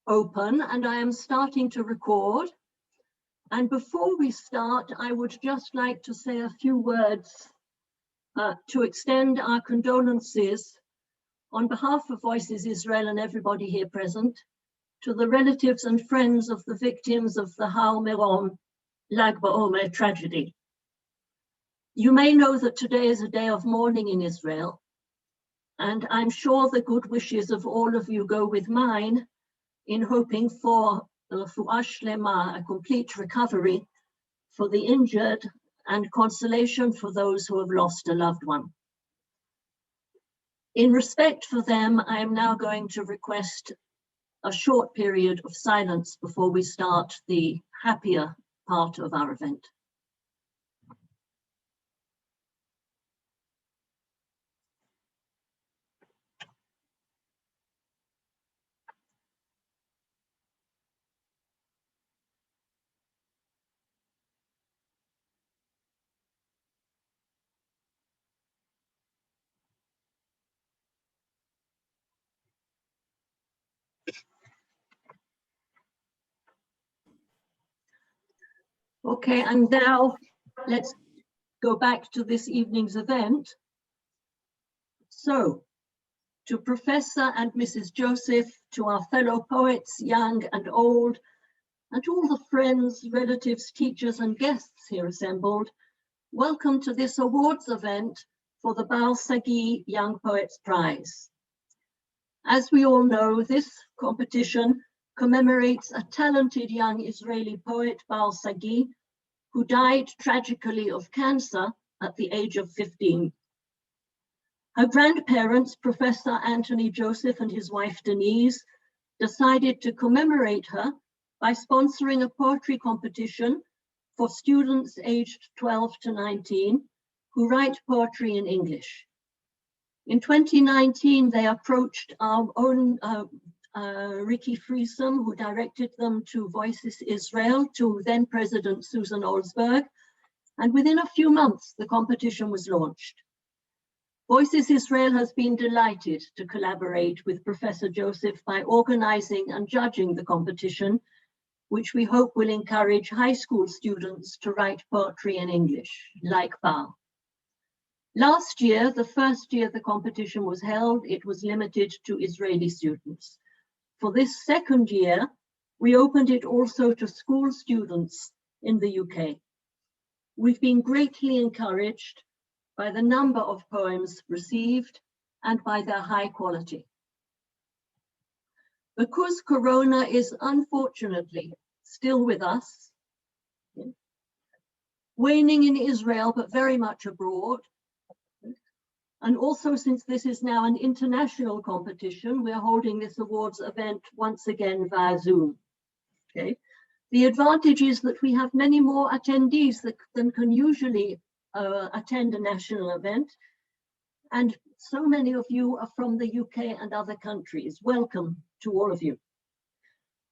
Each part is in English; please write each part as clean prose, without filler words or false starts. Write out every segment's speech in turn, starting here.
open and I am starting to record. And before we start, I would just like to say a few words to extend our condolences on behalf of Voices Israel and everybody here present to the relatives and friends of the victims of the Har Meron Lag BaOmer tragedy. You may know that today is a day of mourning in Israel, and I'm sure the good wishes of all of you go with mine in hoping for refuah shlema, a complete recovery for the injured and consolation for those who have lost a loved one. In respect for them, I am now going to request a short period of silence before we start the happier part of our event. Okay, and now let's go back to this evening's event. So, to Professor and Mrs. Joseph, to our fellow poets, young and old, and to all the friends, relatives, teachers, and guests here assembled, welcome to this awards event for the Baal Sagi Young Poets Prize. As we all know, this competition commemorates a talented young Israeli poet, Baal Sagi, who died tragically of cancer at the age of 15. Her grandparents, Professor Anthony Joseph and his wife Denise, decided to commemorate her by sponsoring a poetry competition for students aged 12 to 19 who write poetry in English. In 2019, they approached our own Ricky Friesum, who directed them to Voices Israel, to then President Susan Olsberg, and within a few months, the competition was launched. Voices Israel has been delighted to collaborate with Professor Joseph by organizing and judging the competition, which we hope will encourage high school students to write poetry in English, like Baal. Last year, the first year the competition was held, it was limited to Israeli students. For this second year, we opened it also to school students in the UK. We've been greatly encouraged by the number of poems received and by their high quality. Because Corona is unfortunately still with us, waning in Israel, but very much abroad, and also since this is now an international competition, we're holding this awards event once again via Zoom. Okay. The advantage is that we have many more attendees than can usually attend a national event. And so many of you are from the UK and other countries. Welcome to all of you.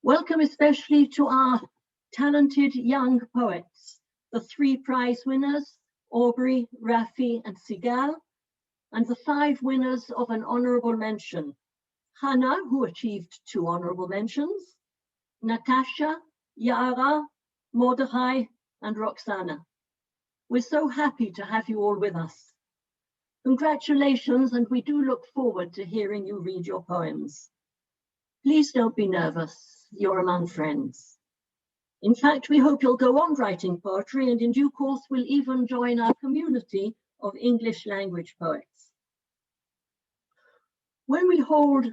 Welcome especially to our talented young poets, the 3 prize winners, Aubrey, Rafi, and Sigal, and the 5 winners of an honorable mention, Hannah, who achieved 2 honorable mentions, Natasha, Yara, Mordechai, and Roxanna. We're so happy to have you all with us. Congratulations, and we do look forward to hearing you read your poems. Please don't be nervous, you're among friends. In fact, we hope you'll go on writing poetry, and in due course will even join our community of English language poets. When we hold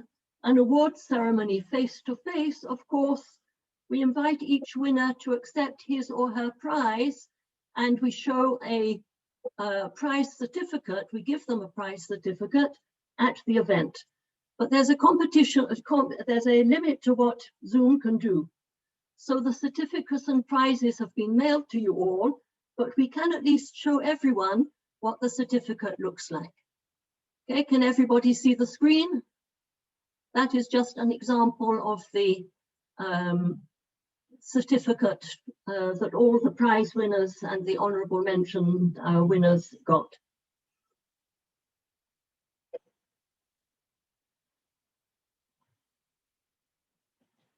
an awards ceremony face-to-face, of course, we invite each winner to accept his or her prize, and we show a prize certificate. We give them a prize certificate at the event. But there's a competition, there's a limit to what Zoom can do. So the certificates and prizes have been mailed to you all, but we can at least show everyone what the certificate looks like. Okay, can everybody see the screen? That is just an example of the certificate that all the prize winners and the honorable mention winners got.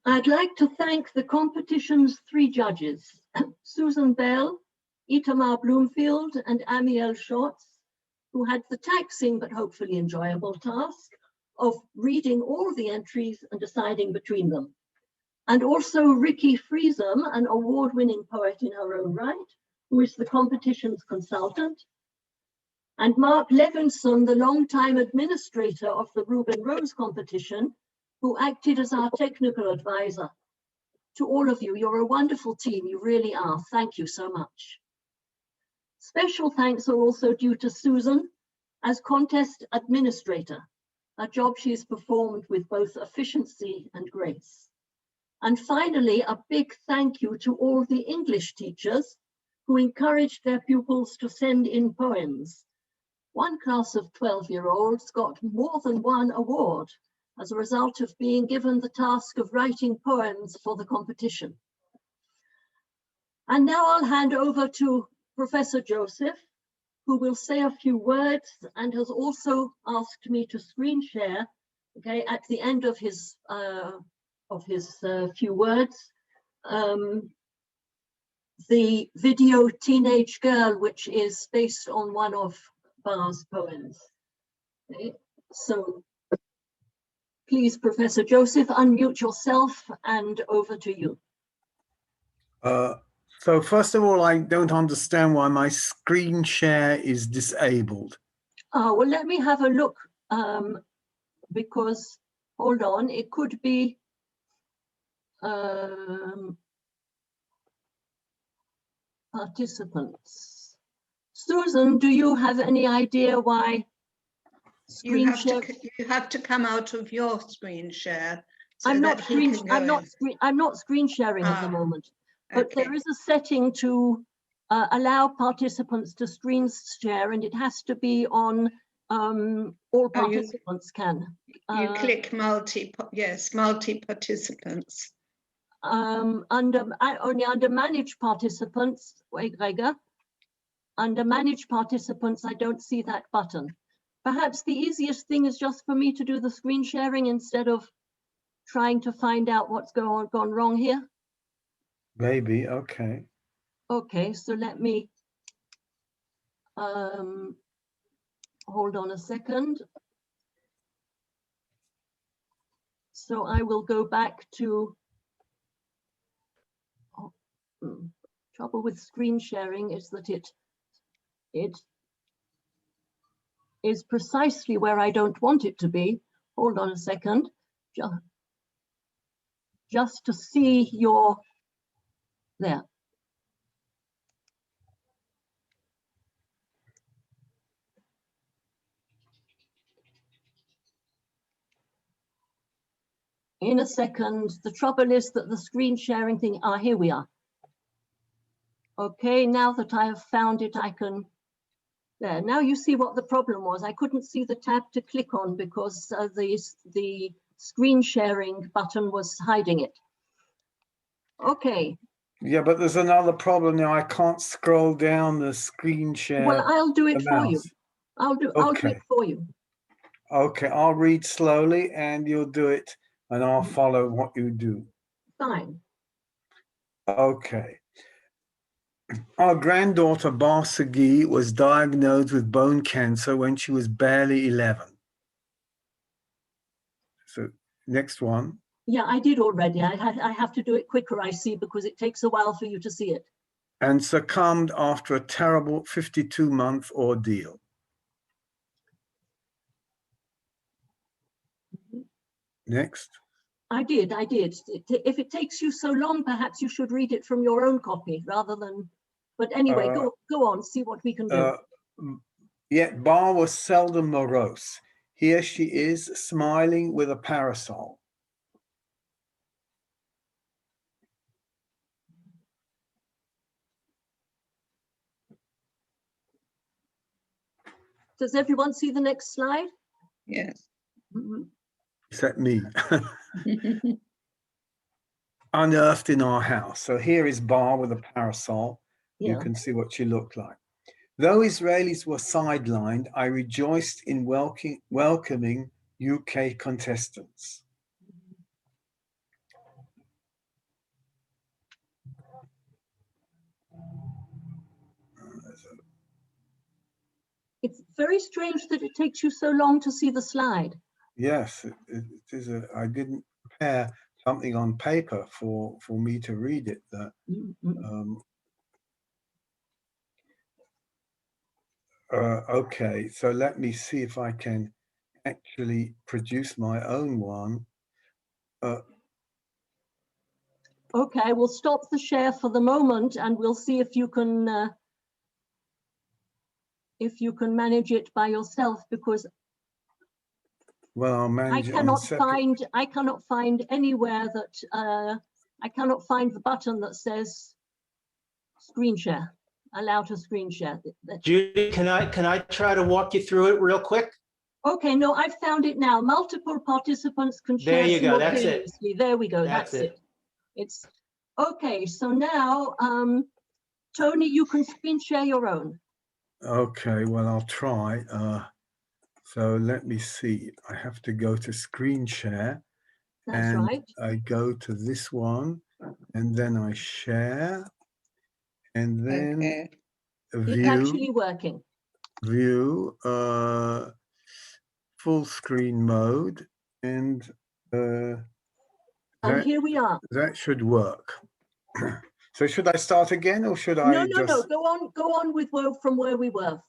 I'd like to thank the competition's 3 judges, Susan Bell, Itamar Bloomfield, and Amiel Schwartz, who had the taxing but hopefully enjoyable task of reading all the entries and deciding between them. And also Ricky Friesem, an award-winning poet in her own right, who is the competition's consultant, and Mark Levinson, the longtime administrator of the Reuben Rose competition, who acted as our technical advisor. To all of you, you're a wonderful team, you really are. Thank you so much. Special thanks are also due to Susan as contest administrator, a job she's performed with both efficiency and grace. And finally, a big thank you to all the English teachers who encouraged their pupils to send in poems. One class of 12-year-olds got more than 1 award as a result of being given the task of writing poems for the competition. And now I'll hand over to Professor Joseph, who will say a few words and has also asked me to screen share, okay, at the end of his few words, the video Teenage Girl, which is based on one of Barr's poems. Okay. So please, Professor Joseph, unmute yourself and over to you. So first of all, I don't understand why my screen share is disabled. Well, let me have a look, because, hold on, it could be participants. Susan, do you have any idea why screen share? You have to come out of your screen share. So I'm not screen sharing at the moment. But okay. there is a setting to allow participants to screen share, and it has to be on all participants can. You click multi participants. Only under manage participants, Gregor, under manage participants, I don't see that button. Perhaps the easiest thing is just for me to do the screen sharing instead of trying to find out what's gone wrong here. Maybe, okay. Okay, so let me hold on a second. So I will go back to, trouble with screen sharing is that it is precisely where I don't want it to be. Hold on a second, just to see your, there. In a second, the trouble is that the screen sharing thing, here we are. Okay, now that I have found it, I can, there. Now you see what the problem was. I couldn't see the tab to click on because the screen sharing button was hiding it. Okay. Yeah, but there's another problem now. I can't scroll down the screen share. Well, I'll do it for you. I'll do it for you. Okay, I'll read slowly and you'll do it and I'll follow what you do. Fine. Okay. Our granddaughter Bar Sagi was diagnosed with bone cancer when she was barely 11. So next one. Yeah, I did already. I have to do it quicker, I see, because it takes a while for you to see it. And succumbed after a terrible 52-month ordeal. Next. I did. If it takes you so long, perhaps you should read it from your own copy rather than, but anyway, go on, see what we can do. Yet Bar was seldom morose. Here she is, smiling with a parasol. Does everyone see the next slide? Yes. Mm-hmm. Except me. Unearthed in our house. So here is Bar with a parasol. Yeah. You can see what she looked like. Though Israelis were sidelined, I rejoiced in welcoming UK contestants. It's very strange that it takes you so long to see the slide. Yes, it is. I didn't prepare something on paper for me to read it. That okay, so let me see if I can actually produce my own one. Okay, we'll stop the share for the moment, and we'll see if you can manage it by yourself, because well, I'll manage it on a separate. I cannot find anywhere that I cannot find the button that says screen share, allow to screen share. Judy, can I try to walk you through it real quick? Okay, no, I've found it now. Multiple participants can share. There you go. That's it. simultaneously. There we go. That's it. It's okay. So now, Tony, you can screen share your own. Okay, well, I'll try. So let me see. I have to go to screen share. That's right. I go to this one, and then I share, and then view. It's actually working. View, full screen mode, and Here we are. That should work. So should I start again, or should I No. Go on with from where we were.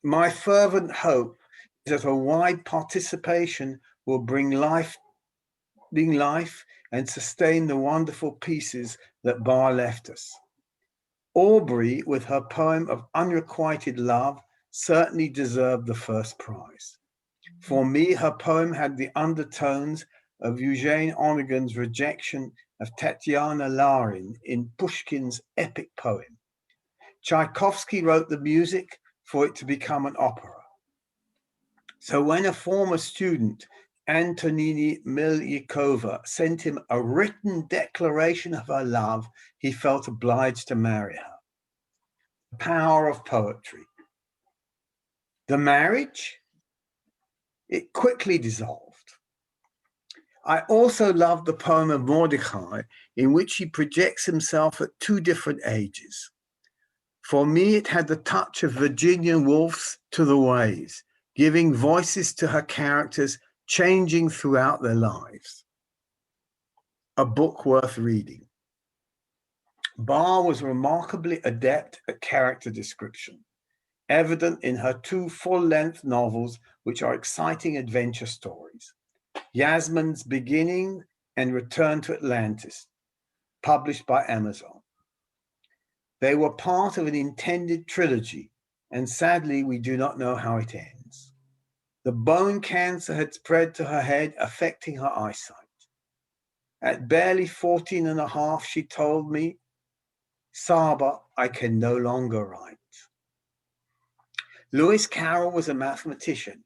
My fervent hope is that a wide participation will bring life and sustain the wonderful pieces that Barr left us. Aubrey, with her poem of unrequited love, certainly deserved the first prize. For me, her poem had the undertones of Eugene Onegin's rejection of Tatyana Larin in Pushkin's epic poem. Tchaikovsky wrote the music for it to become an opera. So when a former student, Antonini Milyakova, sent him a written declaration of her love, he felt obliged to marry her. The power of poetry. The marriage, it quickly dissolved. I also love the poem of Mordecai, in which he projects himself at two different ages. For me, it had the touch of Virginia Woolf's To the Ways, giving voices to her characters, changing throughout their lives. A book worth reading. Barr was remarkably adept at character description, evident in her two full-length novels, which are exciting adventure stories. Yasmin's Beginning and Return to Atlantis, published by Amazon. They were part of an intended trilogy, and sadly, we do not know how it ends. The bone cancer had spread to her head, affecting her eyesight. At barely 14 and a half, she told me, Saba, I can no longer write. Lewis Carroll was a mathematician,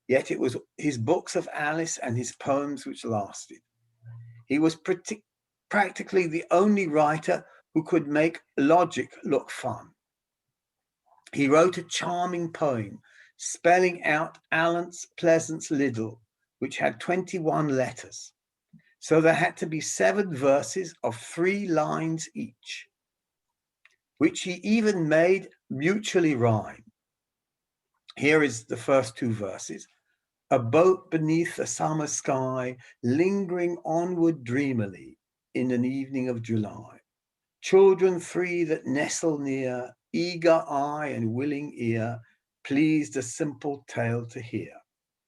yet it was his books of Alice and his poems which lasted. He was practically the only writer who could make logic look fun. He wrote a charming poem spelling out Allen's Pleasance Liddell, which had 21 letters. So there had to be 7 verses of 3 lines each, which he even made mutually rhyme. Here is the first 2 verses. A boat beneath a summer sky, lingering onward dreamily in an evening of July. Children 3 that nestle near, eager eye and willing ear, pleased a simple tale to hear.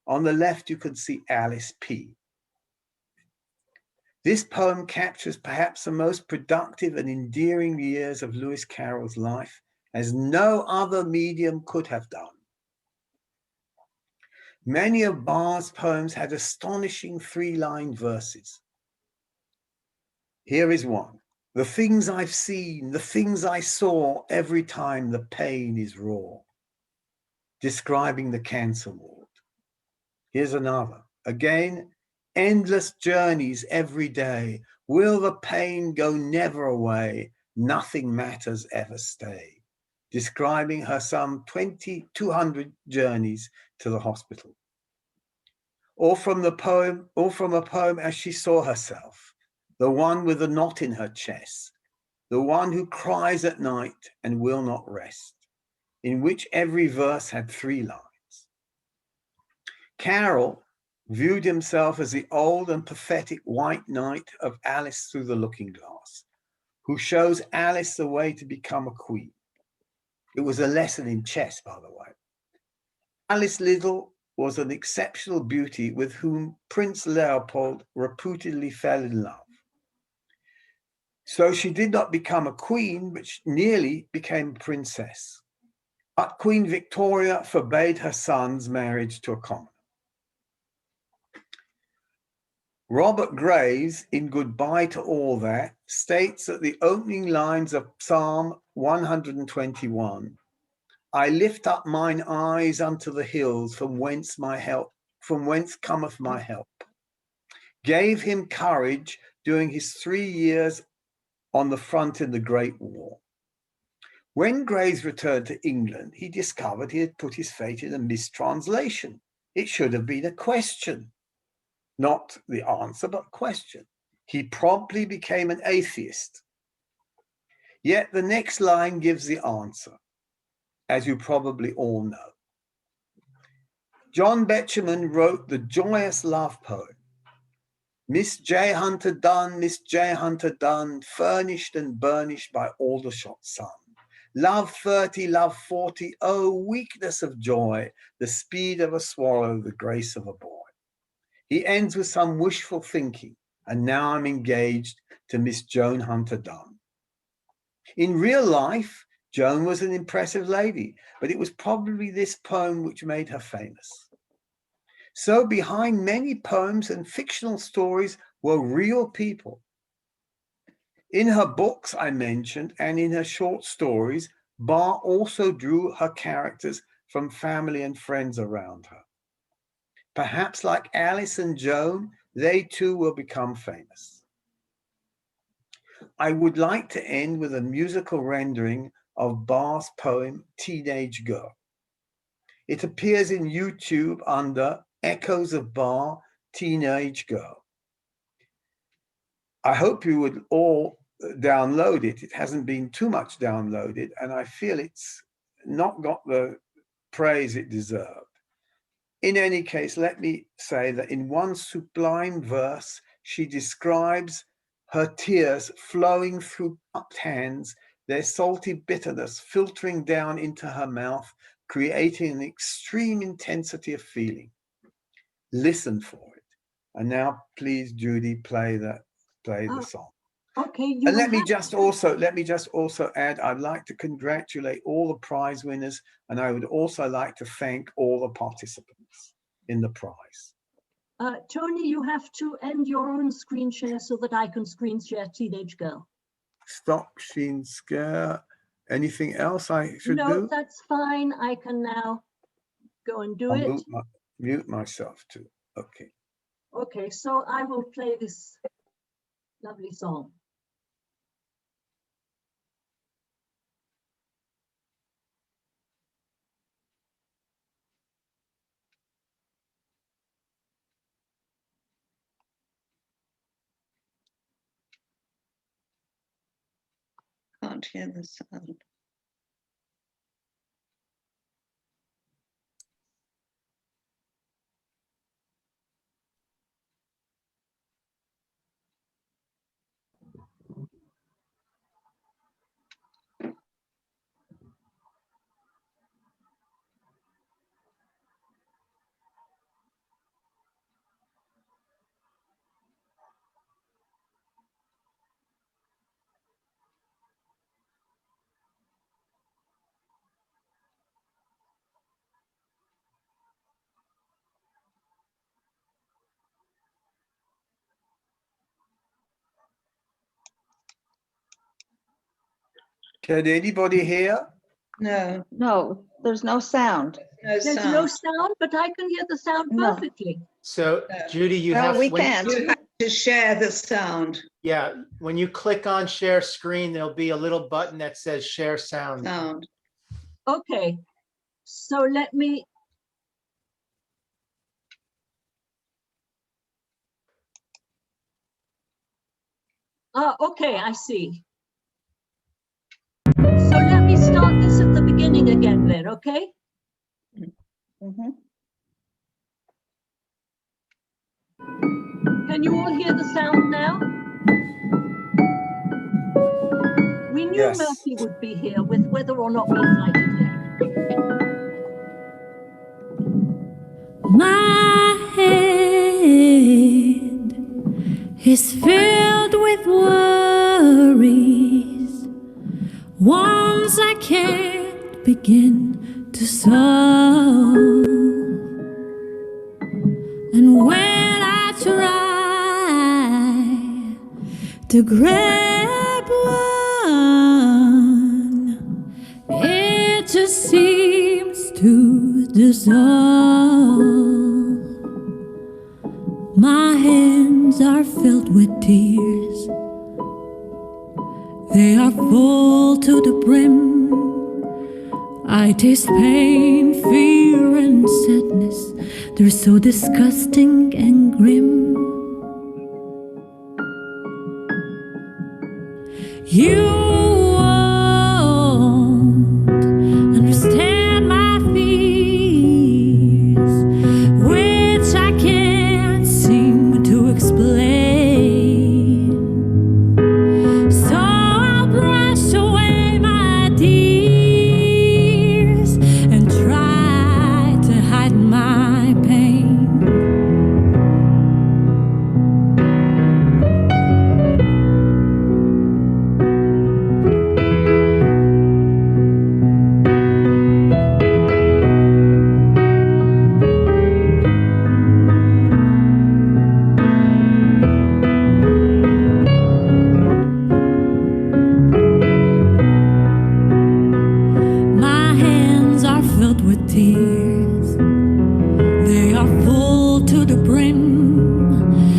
On the left, you can see Alice P. This poem captures perhaps the most productive and endearing years of Lewis Carroll's life, as no other medium could have done. Many of Barr's poems had astonishing 3-line verses. Here is one. The things I've seen, the things I saw every time the pain is raw. Describing the cancer ward. Here's another. Again, endless journeys every day. Will the pain go never away? Nothing matters ever stay. Describing her some 200 journeys to the hospital. Or from a poem as she saw herself, the one with the knot in her chest, the one who cries at night and will not rest. in which every verse had 3 lines. Carroll viewed himself as the old and pathetic white knight of Alice Through the Looking Glass, who shows Alice the way to become a queen. It was a lesson in chess, by the way. Alice Liddell was an exceptional beauty with whom Prince Leopold reputedly fell in love. So she did not become a queen, but she nearly became a princess. But Queen Victoria forbade her son's marriage to a commoner. Robert Graves, in Goodbye to All That, states that the opening lines of Psalm 121, I lift up mine eyes unto the hills from whence cometh my help, gave him courage during his 3 years on the front in the Great War. When Graves returned to England, he discovered he had put his fate in a mistranslation. It should have been a question, not the answer, but question. He promptly became an atheist. Yet the next line gives the answer, as you probably all know. John Betjeman wrote the joyous love poem, Miss J. Hunter Dunn, Miss J. Hunter Dunn, furnished and burnished by Aldershot sun. Love 30, love 40, oh, weakness of joy, the speed of a swallow, the grace of a boy. He ends with some wishful thinking, and now I'm engaged to Miss Joan Hunter Dunn. In real life, Joan was an impressive lady, but it was probably this poem which made her famous. So behind many poems and fictional stories were real people. In her books I mentioned, and in her short stories, Barr also drew her characters from family and friends around her. Perhaps like Alice and Joan, they too will become famous. I would like to end with a musical rendering of Barr's poem, Teenage Girl. It appears in YouTube under Echoes of Barr, Teenage Girl. I hope you would all download it. It hasn't been too much downloaded, and I feel it's not got the praise it deserved. In any case, let me say that in one sublime verse, she describes her tears flowing through cupped hands, their salty bitterness filtering down into her mouth, creating an extreme intensity of feeling. Listen for it. And now, please, Judy, play the song. Okay. And let me just also add, I'd like to congratulate all the prize winners, and I would also like to thank all the participants in the prize. Tony, you have to end your own screen share so that I can screen share Teenage Girl. Stop screen share. Anything else I should do? No, that's fine. I can now go and do it. Mute myself too. Okay. Okay, so I will play this lovely song. Can't hear the sound. Can anybody hear? No, No, there's no sound. no There's sound. no sound, but I can hear the sound No. perfectly. So No. Judy, you No, have, we when- can't. You have to share the sound. yeah, when you click on share screen, there'll be a little button that says share sound. Sound. Okay, so let me. Okay, I see. So let me start this at the beginning. beginning again then, okay? Mhm. Can you all hear the sound now? We knew Yes. Murphy would be here with whether or not we invited him. My head is filled with worries, ones I can't begin to solve. And when I try to grab one, it just seems to dissolve. My hands are filled with tears. They are full to the brim. I taste pain, fear, and sadness. They're so disgusting and grim. You won't understand my fears, which I can't seem to explain. So I'll brush away my tears and try to hide my pain. My hands are filled with tears. They are full to the brim.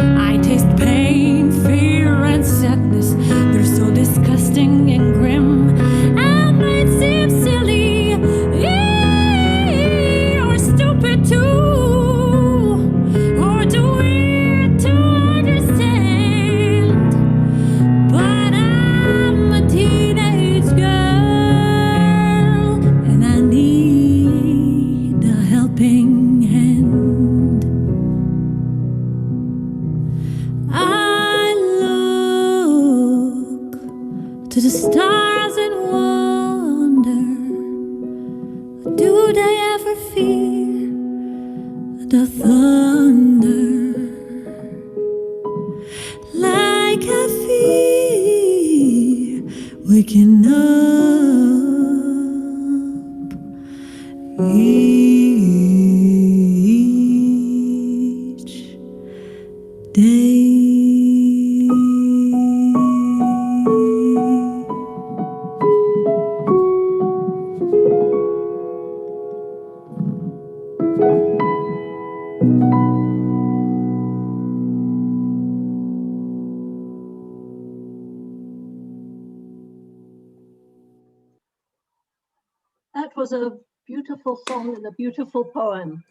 I taste pain, fear, and sadness. They're so disgusting and grim. And might seem silly or stupid too, or too weird to understand. But I'm a teenage girl, and I need a helping hand. I look to the stars and wonder, do they ever fear the thunder? Like I fear waking up each day. That was a beautiful song and a beautiful poem.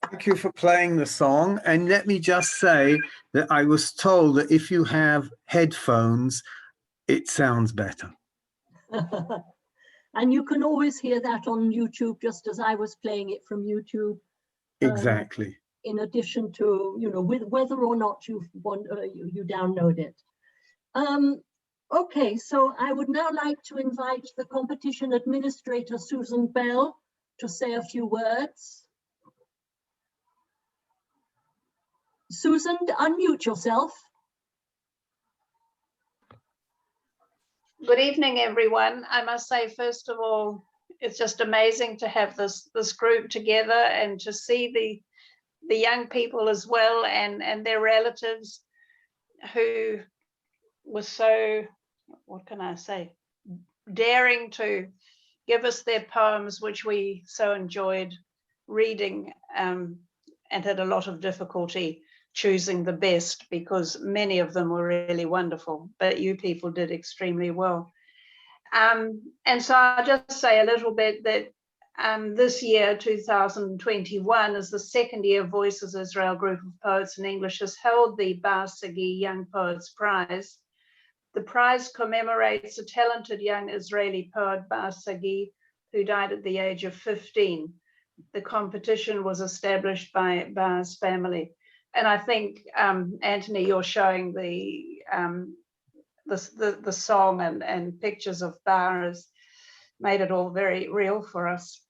Thank you for playing the song. And let me just say that I was told that if you have headphones, it sounds better. And you can always hear that on YouTube, just as I was playing it from YouTube. Exactly. In addition to, you know, with whether or not you download it. Okay, so I would now like to invite the competition administrator, Susan Bell, to say a few words. Susan, unmute yourself. Good evening, everyone. I must say, first of all, it's just amazing to have this group together and to see the young people as well and their relatives who were so, what can I say, daring to give us their poems, which we so enjoyed reading and had a lot of difficulty choosing the best because many of them were really wonderful, but you people did extremely well. And so I'll just say a little bit that this year, 2021, is the second year Voices Israel Group of Poets in English has held the Bar Sagi Young Poets Prize. The prize commemorates a talented young Israeli poet, Bar Sagi, who died at the age of 15. The competition was established by Bar's family. And I think, Anthony, you're showing the song and pictures of Bar has made it all very real for us.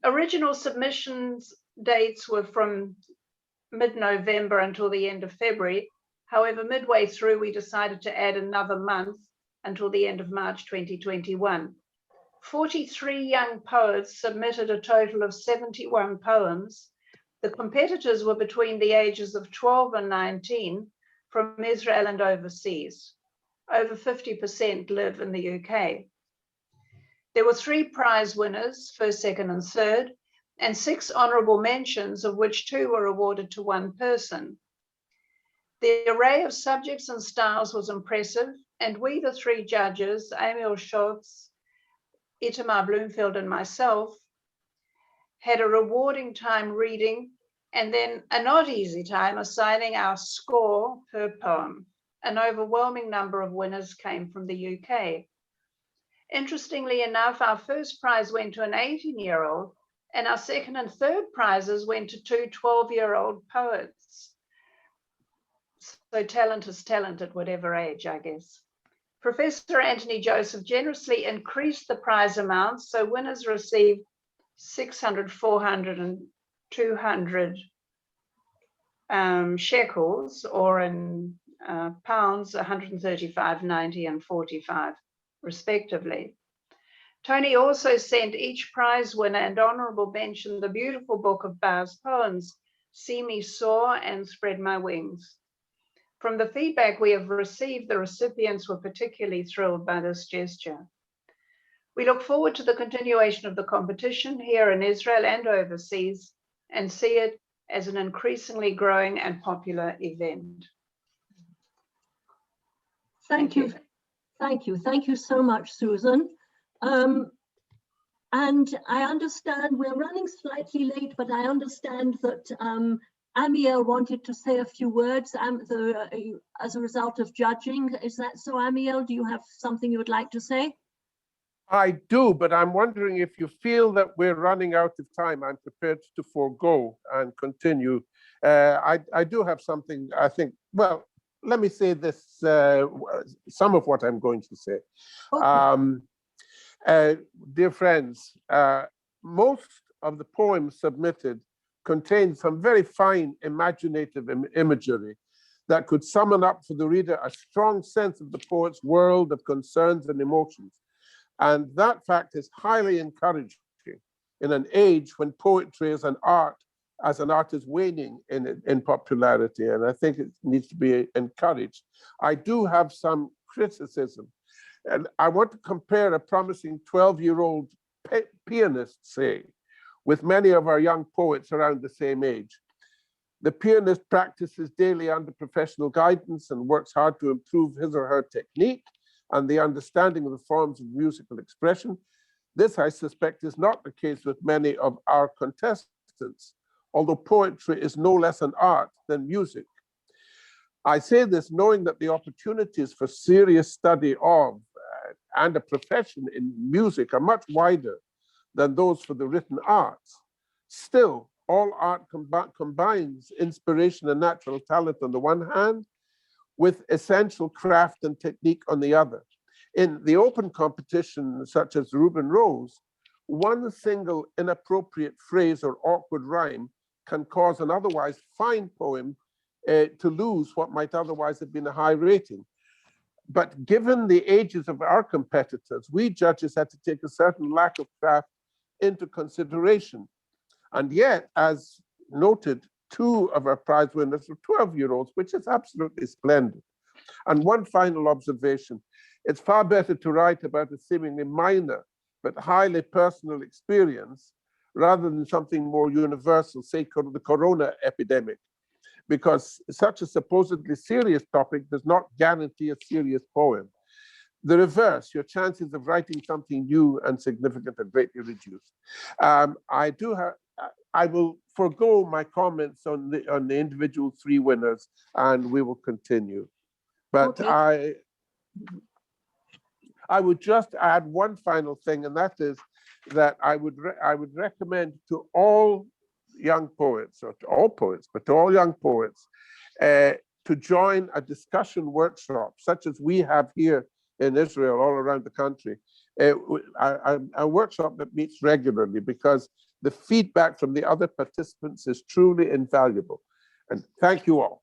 Original submissions dates were from mid-November until the end of February. However, midway through, we decided to add another month until the end of March 2021. 43 young poets submitted a total of 71 poems. The competitors were between the ages of 12 and 19 from Israel and overseas. Over 50% live in the UK. There were 3 prize winners, first, second, and third, and 6 honourable mentions, of which 2 were awarded to one person. The array of subjects and styles was impressive, and we, the 3 judges, Emil Schultz, Itamar Bloomfield, and myself, had a rewarding time reading and then a not easy time assigning our score per poem. An overwhelming number of winners came from the UK. Interestingly enough, our first prize went to an 18-year-old, and our second and third prizes went to 2 12-year-old poets. So talent is talent at whatever age, I guess. Professor Anthony Joseph generously increased the prize amounts, so winners received 600, 400, and 200 shekels, or in pounds, 135, 90, and 45, respectively. Tony also sent each prize winner and honourable mention the beautiful book of Bar's poems, See Me Soar and Spread My Wings. From the feedback we have received, the recipients were particularly thrilled by this gesture. We look forward to the continuation of the competition here in Israel and overseas, and see it as an increasingly growing and popular event. Thank you. Thank you. Thank you so much, Susan. And I understand we're running slightly late, but I understand that Amiel wanted to say a few words as a result of judging. Is that so, Amiel? Do you have something you would like to say? I do, but I'm wondering if you feel that we're running out of time. I'm prepared to forego and continue. I do have something, I think, well, let me say this, some of what I'm going to say. Okay. Dear friends, most of the poems submitted contain some very fine imaginative imagery that could summon up for the reader a strong sense of the poet's world of concerns and emotions. And that fact is highly encouraging in an age when poetry as an art is waning in popularity, and I think it needs to be encouraged. I do have some criticism, and I want to compare a promising 12-year-old pianist, say, with many of our young poets around the same age. The pianist practices daily under professional guidance and works hard to improve his or her technique and the understanding of the forms of musical expression. This, I suspect, is not the case with many of our contestants, although poetry is no less an art than music. I say this knowing that the opportunities for serious study of and a profession in music are much wider than those for the written arts. Still, all art combines inspiration and natural talent on the one hand, with essential craft and technique on the other. In the open competition, such as Reuben Rose, one single inappropriate phrase or awkward rhyme can cause an otherwise fine poem to lose what might otherwise have been a high rating. But given the ages of our competitors, we judges had to take a certain lack of craft into consideration. And yet, as noted, 2 of our prize winners were 12-year-olds, which is absolutely splendid. And one final observation, it's far better to write about a seemingly minor but highly personal experience rather than something more universal, say the corona epidemic, because such a supposedly serious topic does not guarantee a serious poem. The reverse, your chances of writing something new and significant are greatly reduced. I will forego my comments on the individual 3 winners, and we will continue. But okay. I would just add one final thing, and that is that I would recommend to all young poets, or to all poets, but to all young poets, to join a discussion workshop such as we have here in Israel, all around the country, a workshop that meets regularly, because the feedback from the other participants is truly invaluable. And thank you all.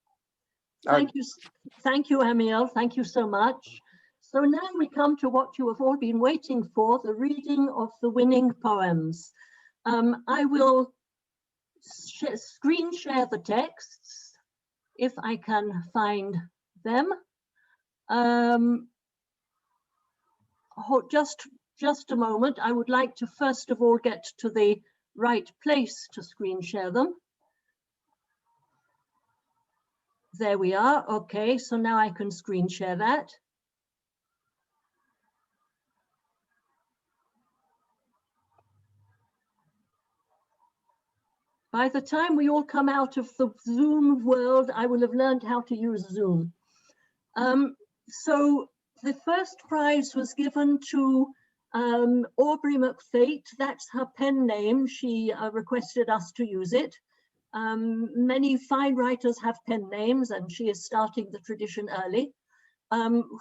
Thank you, Amiel. Thank you so much. So now we come to what you have all been waiting for, the reading of the winning poems. I will screen share the texts if I can find them. Just a moment. I would like to first of all get to the right place to screen share them. There we are. Okay, so now I can screen share that. By the time we all come out of the Zoom world, I will have learned how to use Zoom. So the first prize was given to Aubrey McFate. That's her pen name. She requested us to use it. Many fine writers have pen names, and she is starting the tradition early,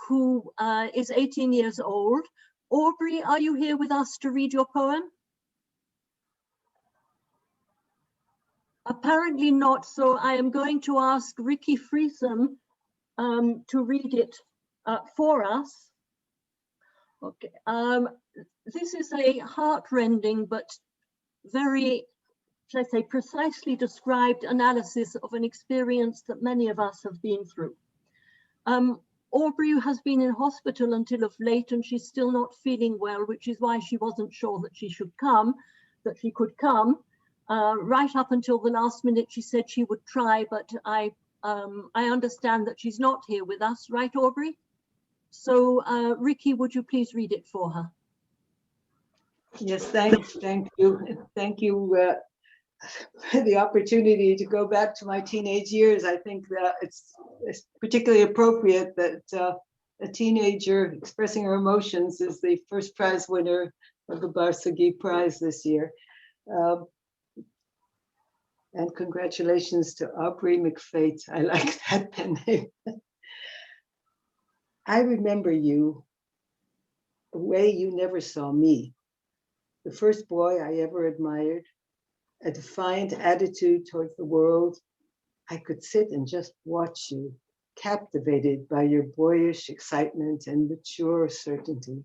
who is 18 years old. Aubrey, are you here with us to read your poem? Apparently not, so I am going to ask Ricky Friesen to read it for us. Okay, this is a heart-rending but very, should I say, precisely described analysis of an experience that many of us have been through. Aubrey has been in hospital until of late, and she's still not feeling well, which is why she wasn't sure that she could come. Right up until the last minute, she said she would try, but I understand that she's not here with us, right, Aubrey? So, Ricky, would you please read it for her? Yes, thank you. Thank you for the opportunity to go back to my teenage years. I think that it's particularly appropriate that a teenager expressing her emotions is the first prize winner of the Sagi Prize this year. And congratulations to Aubrey McFate. I like that pen name. I remember you the way you never saw me. The first boy I ever admired, a defiant attitude towards the world. I could sit and just watch you, captivated by your boyish excitement and mature certainty.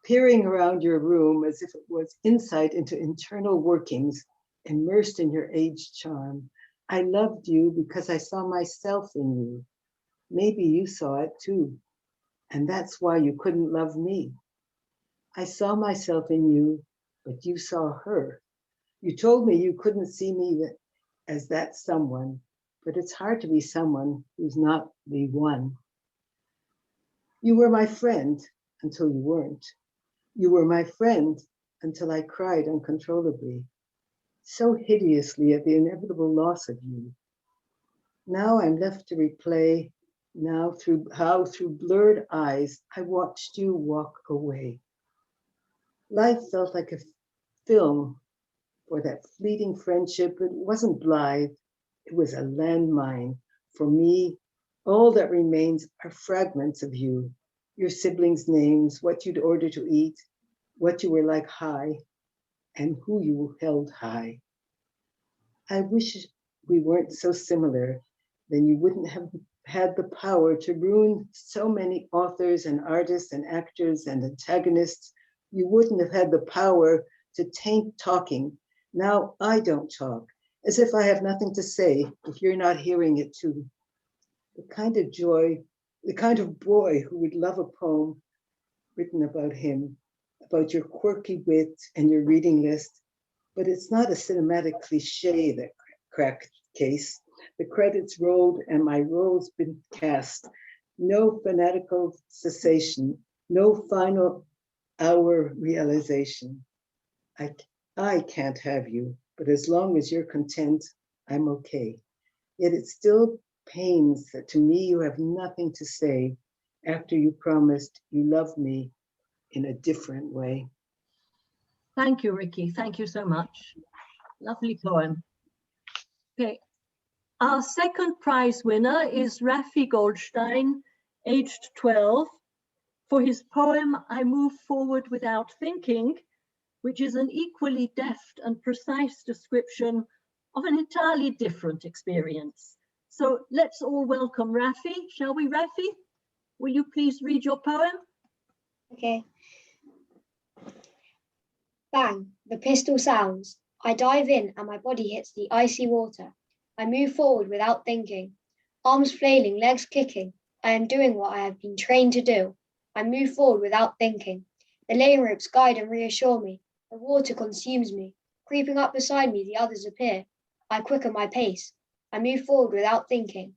Peering around your room as if it was insight into internal workings, immersed in your age charm. I loved you because I saw myself in you. Maybe you saw it too, and that's why you couldn't love me. I saw myself in you, but you saw her. You told me you couldn't see me as that someone, but it's hard to be someone who's not the one. You were my friend until you weren't. You were my friend until I cried uncontrollably, so hideously at the inevitable loss of you. Now I'm left to replay how through blurred eyes I watched you walk away. Life felt like a film for that fleeting friendship. It wasn't blithe, it was a landmine. For me, all that remains are fragments of you, your siblings' names, what you'd order to eat, what you were like high, and who you held high. I wish we weren't so similar, then you wouldn't have had the power to ruin so many authors and artists and actors and antagonists. You wouldn't have had the power to taint talking. Now I don't talk, as if I have nothing to say if you're not hearing it too. The kind of joy, the kind of boy who would love a poem written about him, about your quirky wit and your reading list, but it's not a cinematic cliche that cracked case. The credits rolled and my role's been cast. No fanatical cessation, no final hour realization. I can't have you, but as long as you're content, I'm okay. Yet it still pains that to me you have nothing to say, after you promised you love me in a different way. Thank you, Ricky. Thank you so much. Lovely poem. Okay. Our second prize winner is Rafi Goldstein, aged 12, for his poem, I Move Forward Without Thinking, which is an equally deft and precise description of an entirely different experience. So let's all welcome Rafi. Shall we, Rafi? Will you please read your poem? Okay. Bang, the pistol sounds. I dive in and my body hits the icy water. I move forward without thinking. Arms flailing, legs kicking. I am doing what I have been trained to do. I move forward without thinking. The lane ropes guide and reassure me. The water consumes me. Creeping up beside me, the others appear. I quicken my pace. I move forward without thinking.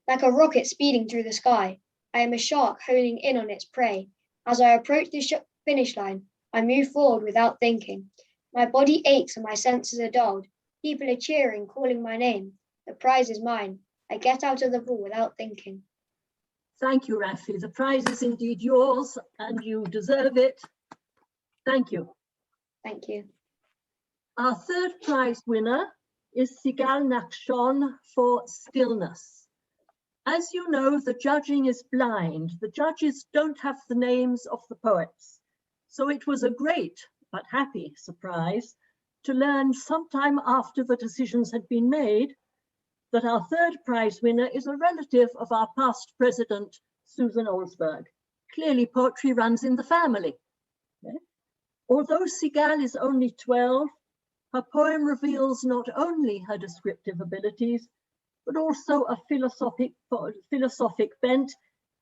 Like a rocket speeding through the sky, I am a shark honing in on its prey. As I approach the finish line, I move forward without thinking. My body aches and my senses are dulled. People are cheering, calling my name. The prize is mine. I get out of the pool without thinking. Thank you, Rafi. The prize is indeed yours and you deserve it. Thank you. Thank you. Our third prize winner is Sigal Nakshan for Stillness. As you know, the judging is blind. The judges don't have the names of the poets. So it was a great but happy surprise to learn sometime after the decisions had been made that our third prize winner is a relative of our past president, Susan Olsberg. Clearly, poetry runs in the family. Okay? Although Sigal is only 12, her poem reveals not only her descriptive abilities, but also a philosophic bent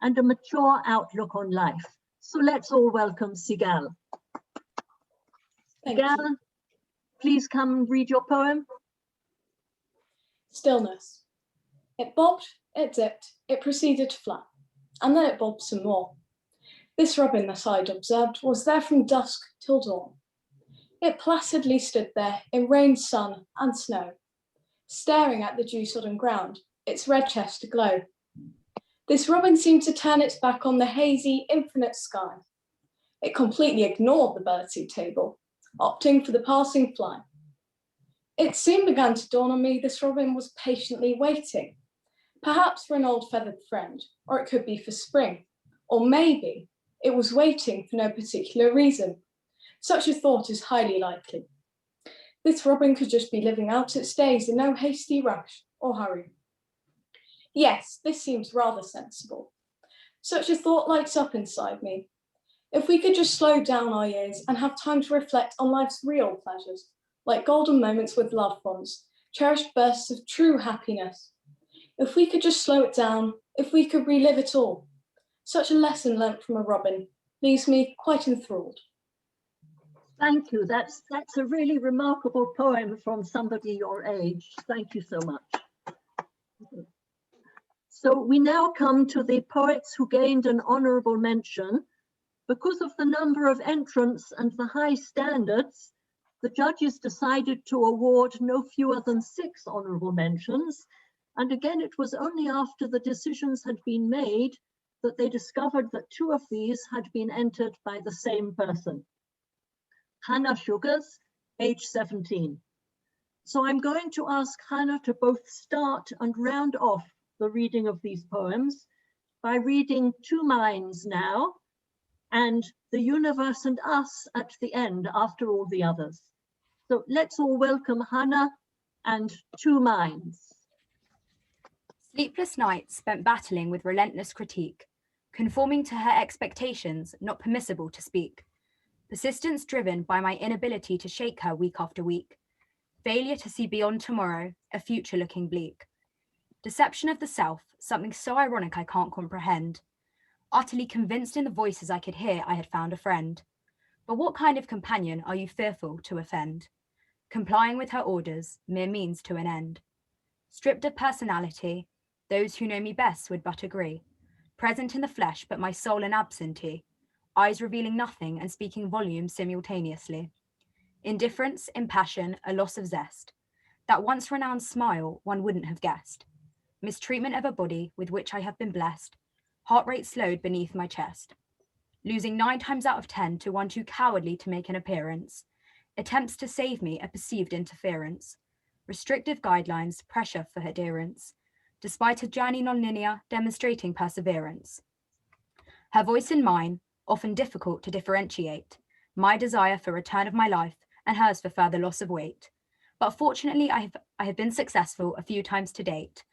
and a mature outlook on life. So let's all welcome Sigal. Sigal, please come and read your poem. Stillness. It bobbed, it dipped, it proceeded to flap, and then it bobbed some more. This robin that I'd observed was there from dusk till dawn. It placidly stood there in rain, sun, and snow, staring at the dew-sodden ground, its red chest aglow. This robin seemed to turn its back on the hazy, infinite sky. It completely ignored the birdseed table, opting for the passing fly. It soon began to dawn on me this robin was patiently waiting, perhaps for an old feathered friend, or it could be for spring, or maybe it was waiting for no particular reason. Such a thought is highly likely. This robin could just be living out its days in no hasty rush or hurry. Yes, this seems rather sensible. Such a thought lights up inside me. If we could just slow down our years and have time to reflect on life's real pleasures, like golden moments with loved ones, cherished bursts of true happiness. If we could just slow it down, if we could relive it all. Such a lesson learnt from a robin leaves me quite enthralled. Thank you. That's a really remarkable poem from somebody your age. Thank you so much. So we now come to the poets who gained an honourable mention. Because of the number of entrants and the high standards, the judges decided to award no fewer than 6 honourable mentions. And again, it was only after the decisions had been made that they discovered that 2 of these had been entered by the same person. Hannah Sugars, age 17. So I'm going to ask Hannah to both start and round off the reading of these poems by reading 2 Minds now, and The Universe and Us at the end after all the others. So let's all welcome Hannah and 2 Minds. Sleepless nights spent battling with relentless critique, conforming to her expectations, not permissible to speak. Persistence driven by my inability to shake her week after week. Failure to see beyond tomorrow, a future looking bleak. Deception of the self, something so ironic I can't comprehend. Utterly convinced in the voices I could hear I had found a friend. But what kind of companion are you fearful to offend? Complying with her orders, mere means to an end. Stripped of personality, those who know me best would but agree. Present in the flesh, but my soul an absentee. Eyes revealing nothing and speaking volumes simultaneously. Indifference, impassion, a loss of zest. That once renowned smile one wouldn't have guessed. Mistreatment of a body with which I have been blessed. Heart rate slowed beneath my chest. Losing 9 times out of 10 to one too cowardly to make an appearance. Attempts to save me a perceived interference. Restrictive guidelines, pressure for adherence. Despite a journey non-linear, demonstrating perseverance. Her voice and mine, often difficult to differentiate. My desire for return of my life, and hers for further loss of weight. But fortunately, I have been successful a few times to date,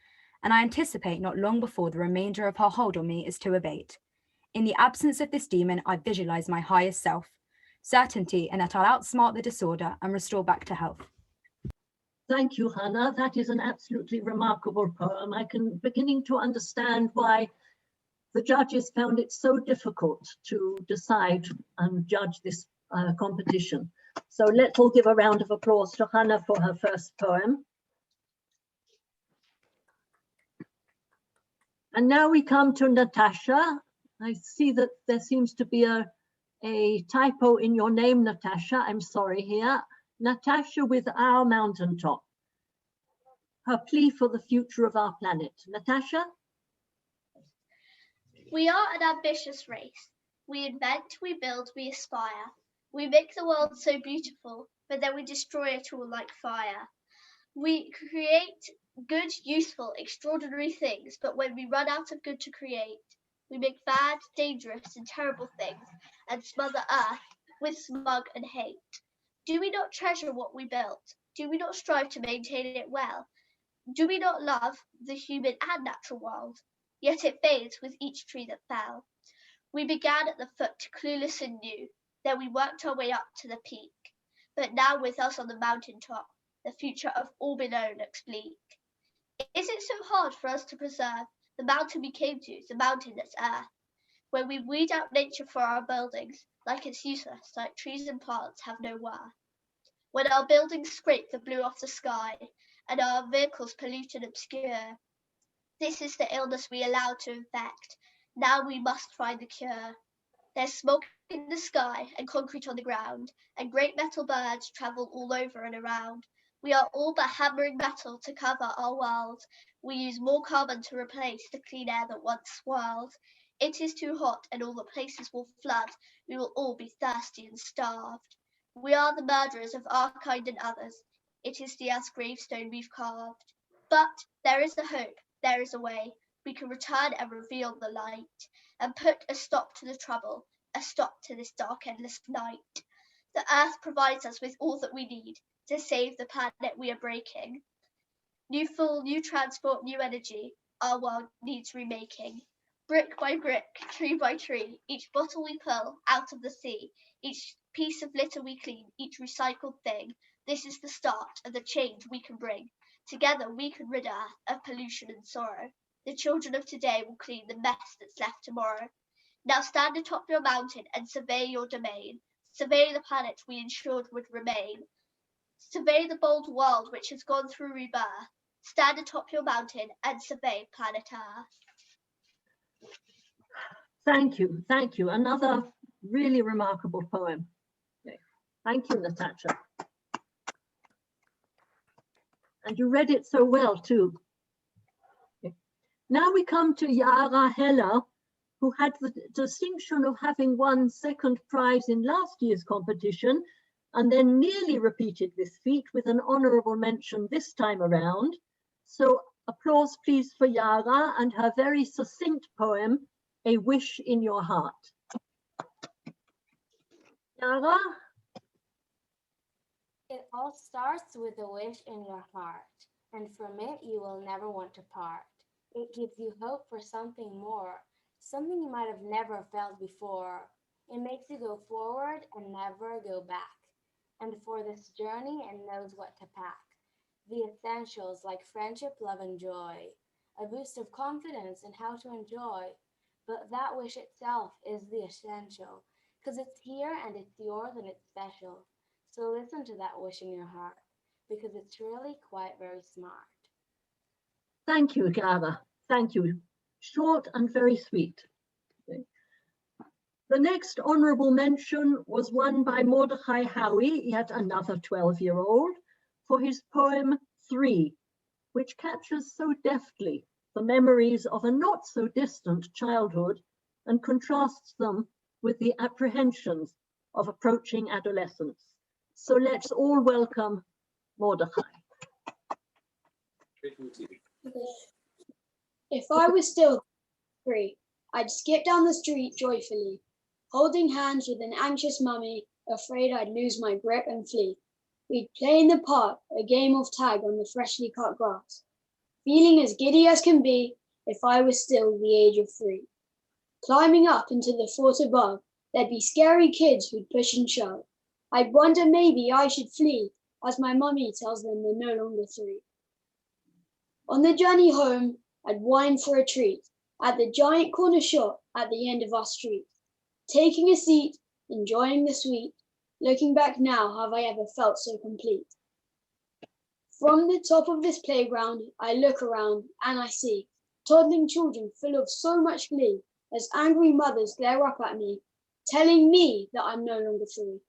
and I anticipate not long before the remainder of her hold on me is to abate. In the absence of this demon, I visualize my highest self, certainty, and that I'll outsmart the disorder and restore back to health. Thank you, Hannah. That is an absolutely remarkable poem. I can beginning to understand why the judges found it so difficult to decide and judge this competition. So let's all give a round of applause to Hannah for her first poem. And now we come to Natasha. I see that there seems to be a typo in your name, Natasha. I'm sorry here. Natasha with Our Mountaintop. Her plea for the future of our planet. Natasha? We are an ambitious race. We invent, we build, we aspire. We make the world so beautiful, but then we destroy it all like fire. We create good, useful, extraordinary things, but when we run out of good to create, we make bad, dangerous, and terrible things and smother Earth with smug and hate. Do we not treasure what we built? Do we not strive to maintain it well? Do we not love the human and natural world? Yet it fades with each tree that fell. We began at the foot, clueless and new, then we worked our way up to the peak. But now with us on the mountaintop, the future of all below looks bleak. Is it so hard for us to preserve the mountain we came to, the mountain that's Earth? When we weed out nature for our buildings, like it's useless, like trees and plants have no worth. When our buildings scrape the blue off the sky, and our vehicles pollute and obscure, this is the illness we allow to infect. Now we must find the cure. There's smoke in the sky and concrete on the ground, and great metal birds travel all over and around. We are all but hammering metal to cover our world. We use more carbon to replace the clean air that once swirled. It is too hot and all the places will flood. We will all be thirsty and starved. We are the murderers of our kind and others. It is the earth's gravestone we've carved. But there is a hope, there is a way. We can return and reveal the light, and put a stop to the trouble, a stop to this dark, endless night. The earth provides us with all that we need to save the planet we are breaking. New fuel, new transport, new energy, our world needs remaking. Brick by brick, tree by tree, each bottle we pull out of the sea, each piece of litter we clean, each recycled thing, this is the start of the change we can bring. Together we can rid Earth of pollution and sorrow. The children of today will clean the mess that's left tomorrow. Now stand atop your mountain and survey your domain. Survey the planet we ensured would remain. Survey the bold world which has gone through rebirth. Stand atop your mountain and survey planet Earth. Thank you, thank you. Another really remarkable poem. Okay. Thank you, Natasha. And you read it so well too. Okay. Now we come to Yara Heller, who had the distinction of having won second prize in last year's competition and then nearly repeated this feat with an honorable mention this time around. So applause please for Yara and her very succinct poem, A Wish in Your Heart. Yara? It all starts with a wish in your heart, and from it you will never want to part. It gives you hope for something more, something you might have never felt before. It makes you go forward and never go back. And for this journey it knows what to pack. The essentials like friendship, love, and joy. A boost of confidence in how to enjoy. But that wish itself is the essential, because it's here and it's yours and it's special. So listen to that wish in your heart, because it's really quite very smart. Thank you, Yara. Thank you. Short and very sweet. Okay. The next honorable mention was won by Mordechai Howie, yet another 12-year-old, for his poem 3, which captures so deftly the memories of a not so distant childhood and contrasts them with the apprehensions of approaching adolescence. So let's all welcome Mordechai. If I was still free, I'd skip down the street joyfully, holding hands with an anxious mummy, afraid I'd lose my grip and flee. We'd play in the park, a game of tag on the freshly cut grass, feeling as giddy as can be if I was still the age of 3. Climbing up into the fort above, there'd be scary kids who'd push and shove. I'd wonder maybe I should flee, as my mummy tells them they're no longer 3. On the journey home, I'd whine for a treat at the giant corner shop at the end of our street. Taking a seat, enjoying the sweet, looking back now, have I ever felt so complete? From the top of this playground, I look around and I see toddling children full of so much glee as angry mothers glare up at me, telling me that I'm no longer 3.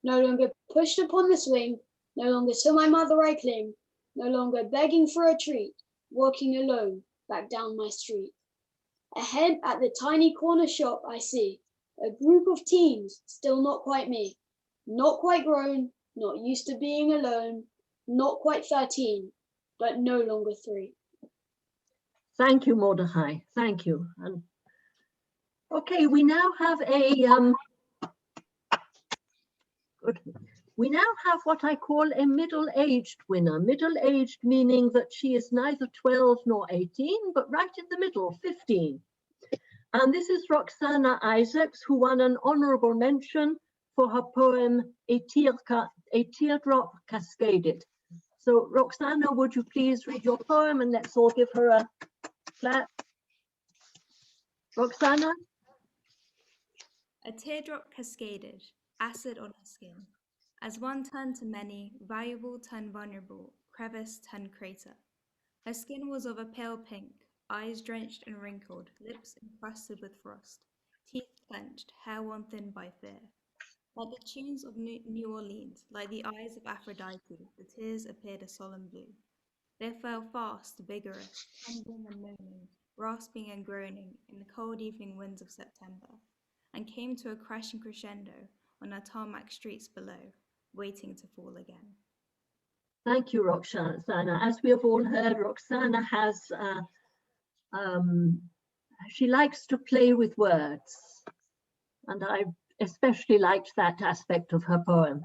No longer pushed upon the swing, no longer to my mother I cling, no longer begging for a treat, walking alone back down my street. Ahead at the tiny corner shop I see a group of teens, still not quite me, not quite grown, not used to being alone, not quite 13, but no longer 3. Thank you, Mordechai. Thank you. And okay, we now have a good. We now have what I call a middle-aged winner. Middle-aged meaning that she is neither 12 nor 18, but right in the middle, 15. And this is Roxanna Isaacs, who won an honorable mention for her poem, A Teardrop Cascaded. So Roxanna, would you please read your poem and let's all give her a clap. Roxanna? A teardrop cascaded, acid on her skin. As one turned to many, valuable turned vulnerable, crevice turned crater. Her skin was of a pale pink, eyes drenched and wrinkled, lips encrusted with frost, teeth clenched, hair worn thin by fear. Like the tunes of New Orleans, like the eyes of Aphrodite, the tears appeared a solemn blue. They fell fast, vigorous, tumbling and moaning, rasping and groaning in the cold evening winds of September, and came to a crashing crescendo on the tarmac streets below, waiting to fall again. Thank you, Roxanna. As we have all heard, Roxanna has, she likes to play with words, and I especially liked that aspect of her poem.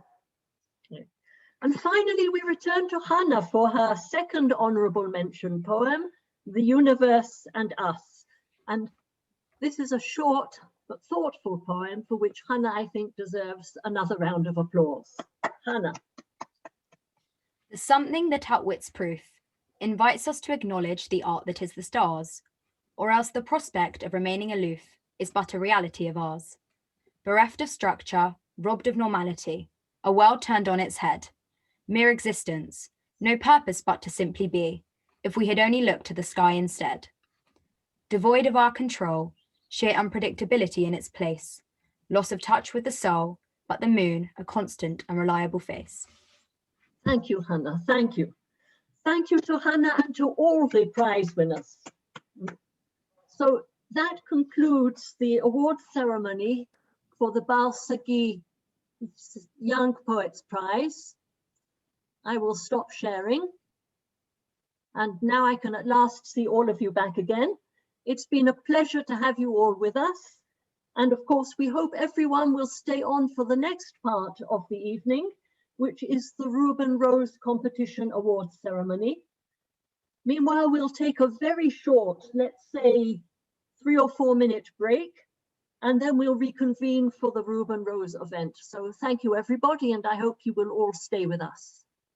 And finally, we return to Hannah for her second honorable mention poem, The Universe and Us. And this is a short but thoughtful poem for which Hannah, I think, deserves another round of applause. Hannah. The something that outwits proof invites us to acknowledge the art that is the stars, or else the prospect of remaining aloof is but a reality of ours. Bereft of structure, robbed of normality, a world turned on its head, mere existence, no purpose but to simply be, if we had only looked to the sky instead. Devoid of our control, sheer unpredictability in its place, loss of touch with the soul, but the moon, a constant and reliable face. Thank you, Hannah. Thank you. Thank you to Hannah and to all the prize winners. So that concludes the award ceremony for the Sagi Young Poets Prize. I will stop sharing. And now I can at last see all of you back again. It's been a pleasure to have you all with us. And of course, we hope everyone will stay on for the next part of the evening, which is the Reuben Rose Competition Awards ceremony. Meanwhile, we'll take a very short, let's say 3 or 4 minute break, and then we'll reconvene for the Reuben Rose event. So thank you, everybody, and I hope you will all stay with us.